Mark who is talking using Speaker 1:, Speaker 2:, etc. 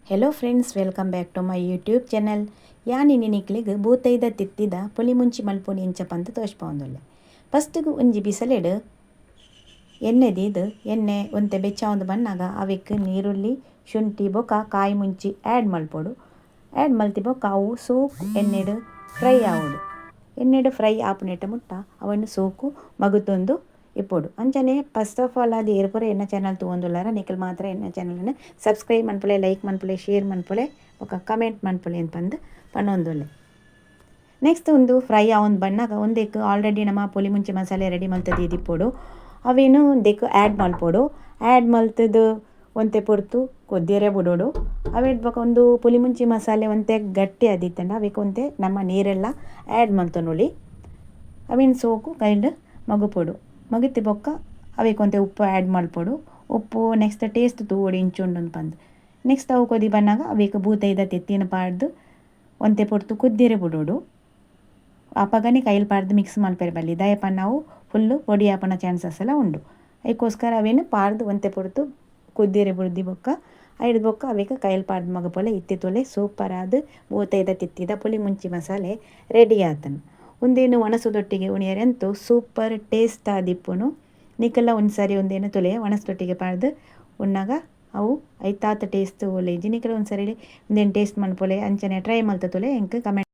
Speaker 1: Hello friends, welcome back to my YouTube channel. ಯಾನಿನಿ ನಿಕ್ಲಿಗೆ ಬೂತೈದ ತಿತ್ತಿದ ಪುಲಿ ಮುಂಚಿ ಮಲ್ಪೊನಿ ಇಂಚಪ್ಪ ಅಂತ ತೋಚ್ಪೊಂದುಲ್ಲೆ. ಫಸ್ಟಿಗೆ ಒಂಜಿ ಬಿಸಲೆಡು ಎಣ್ಣೆ ಒಂತೆ ಬೆಚ್ಚ ಬನ್ನಾಗ ಅವಿಕ್ಕೆ ನೀರುಳ್ಳಿ ಶುಂಠಿ ಬೊಕ ಕಾಯಿ ಮುಂಚಿ ಆ್ಯಡ್ ಮಲ್ಪೊಡು. ಆ್ಯಡ್ ಮಲ್ತಿ ಬೊಕ ಅವು ಸೋಕು ಎಣ್ಣೆಡು ಫ್ರೈ ಆವೊಡು. ಎಣ್ಣೆಡು ಫ್ರೈ ಆಪುನೆಟ ಮುಟ್ಟ ಅವನ್ನು ಸೋಕು ಮಗುತೊಂದು ಇಪ್ಪೊಡು. ಅಂಚನೆ ಫಸ್ಟ್ ಆಫ್ ಆಲ್ ಅದು ಏರ್ಪುರ ಎನ್ನ ಚಾನಲ್ ತೂವೊಂದುಲ್ಲಾರ ನಿಖಲ್ ಮಾತ್ರ ಎನ್ನ ಚಾನಲ್ನ ಸಬ್ಸ್ಕ್ರೈಬ್ ಮನ್ಪೊಲೆ, ಲೈಕ್ ಮನ್ಪೊಲೆ, ಶೇರ್ ಮನ್ಪೊಲೆ ಬೊಕ ಕಮೆಂಟ್ ಮನ್ಪೊಲೆ ಅಂತ ಪಂದ್ ಪನೊಂದುಲ್ಲೆ. ನೆಕ್ಸ್ಟ್ ಒಂದು ಫ್ರೈ ಆವೊಂದು ಬಣ್ಣಾಗ ಒಂದೇಕು ಆಲ್ರೆಡಿ ನಮ್ಮ ಪುಲಿ ಮುಂಚಿ ಮಸಾಲೆ ರೆಡಿ ಮಲ್ತದ್ದು ಇದಿಪ್ಪೊಡು. ಅವೇನು ಒಂದೇಕು ಆ್ಯಡ್ ಮಲ್ಪೊಡು. ಆ್ಯಡ್ ಮಲ್ತದ್ದು ಒಂತೆ ಪೊರ್ತು ಕೊದ್ದಿಯರೆ ಬಿಡೋಡು. ಅವೇಡ್ ಬೊಕ ಒಂದು ಪುಲಿ ಮುಂಚಿ ಮಸಾಲೆ ಒಂತೆ ಗಟ್ಟಿ ಆದಿತ್ತಂಡ ಅವೇಕು ಒಂತೆ ನಮ್ಮ ನೀರೆಲ್ಲ ಆ್ಯಡ್ ಮಲ್ತೊನುಳಿ. ಅವೇನು ಸೋಕು ಕೈಂಡ್ ಮಗುಪೊಡು. ಮಗುತಿ ಬೊಕ್ಕ ಅವೇಕೊಂತೆ ಉಪ್ಪು ಆ್ಯಡ್ ಮಲ್ಪೊಡು. ಉಪ್ಪು ನೆಕ್ಸ್ಟ್ ಟೇಸ್ಟ್ ತೂವೊಡು ಇಂಚುಂಡು ಪಂದ್. ನೆಕ್ಸ್ಟ್ ಅವು ಕೊದಿ ಬನ್ನಾಗ ಅವೇಕು ಬೂತೈದ ತೆತ್ತಿನ ಪಾಡ್ದು ಒಂತೆ ಪೊರ್ತು ಕುದ್ದಿರೆ ಬಿಡೋಡು. ಆಪಗನೆ ಕೈಲ್ ಪಾಡ್ದು ಮಿಕ್ಸ್ ಮಲ್ಪೆರೆ ಬಲ್ಲಿ ದಯಪ ನಾವು ಫುಲ್ಲು ಪೊಡಿ ಆಪನ ಚಾನ್ಸಸ್ ಎಲ್ಲ ಉಂಡು. ಅದಕ್ಕೋಸ್ಕರ ಅವೇನು ಪಾಡ್ದು ಒಂತೆ ಪೊರ್ತು ಕುದ್ದಿರೆ ಬುಡ್ದಿ ಬೊಕ್ಕ ಐಡ್ ಬೊಕ್ಕ ಅವೇಕು ಕೈಲ್ ಪಾಡ್ದು ಮಗಪೊಲೆ ಇತ್ತಿ ತೊಲೆ ಸೂಪರ್ ಆದ್ ಬೂತೈದ ತಿತ್ತಿದ ಪುಲಿ ಮುಂಚಿ ಮಸಾಲೆ ರೆಡಿ ಆತನು. ಒಂದೇನು ಒಣಸುದೊಟ್ಟಿಗೆ ಉಣಿಯರೆ ಅಂತೂ ಸೂಪರ್ ಟೇಸ್ಟ್ ಆದಿಪ್ಪುನು. ನಿಕ್ಕೆಲ್ಲ ಒಂದ್ಸರಿ ಒಂದೇನು ತೊಲೆ ಒಣಸುದೊಟ್ಟಿಗೆ ಪಾಡ್ದು ಉಣ್ಣಾಗ ಅವು ಐತಾತ ಟೇಸ್ಟ್ ಒಳ್ಳೆ ಇಜ್ಜಿ ನಿಕ್ಕೆಲ್ಲ ಒಂದ್ಸರಿ ಒಂದೇನು ಟೇಸ್ಟ್ ಮನ್ಪೊಲೆ ಅಂಚನೆ ಟ್ರೈ ಮಲ್ತ ತೊಲೆ ಎಂಕ್ ಕಮೆಂಟ್